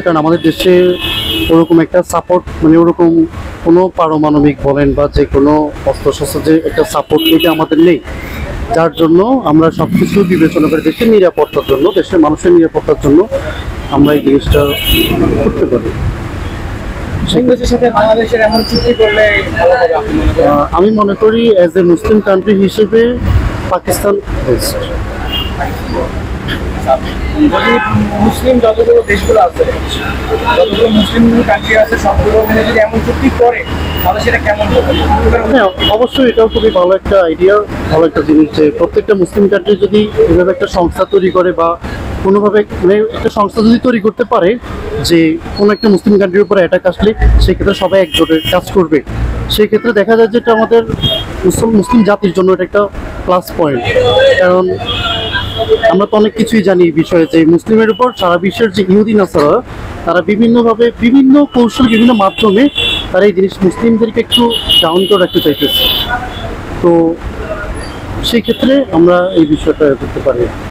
কারণ আমাদের দেশে ওরকম একটা সাপোর্ট মানে ওরকম কোনো পারমাণবিক বলেন বা যে কোনো অস্ত্রশস্ত্র যে একটা সাপোর্ট এটা আমাদের নেই, যার জন্য আমরা সব কিছু বিবেচনা করে দেশের নিরাপত্তার জন্য, দেশের মানুষের নিরাপত্তার জন্য আমরা এই জিনিসটা করতে পারি। বাংলাদেশের সাথে বাংলাদেশের এমন চুক্তি করলে ভালো হবে আপনি মনে করেন? আমি মনে করি অ্যাজ এ মুসলিম কান্ট্রি হিসেবে পাকিস্তান বেস্ট। যদি মুসলিম যতগুলো দেশগুলো আছে, যতগুলো মুসলিম কান্ট্রি আছে, সবগুলো মিলে যদি এমন চুক্তি করে তাহলে সেটা কেমন হবে? হ্যাঁ, অবশ্যই এটাও খুবই ভালো একটা আইডিয়া, ভালো একটা জিনিস যে প্রত্যেকটা মুসলিম কান্ট্রি যদি এভাবে একটা সংস্থা তৈরি করে বা কোনোভাবে মানে একটা সংস্থা যদি তৈরি করতে পারে যে কোনো একটা মুসলিম কান্ট্রির উপরে অ্যাটাক আসলে সেক্ষেত্রে সবাই একজোটে কাজ করবে, সেই ক্ষেত্রে দেখা যায় যে এটা আমাদের মুসলিম জাতির জন্য এটা একটা প্লাস পয়েন্ট। কারণ আমরা তো অনেক কিছুই জানি এই বিষয়ে যে মুসলিমের উপর সারা বিশ্বের যে ইহুদি নাসারা তারা বিভিন্নভাবে বিভিন্ন কৌশল বিভিন্ন মাধ্যমে তারা এই জিনিস মুসলিমদেরকে একটু ডাউন করে রাখতে চাইতেছে। তো সেই ক্ষেত্রে আমরা এই বিষয়টা করতে পারি।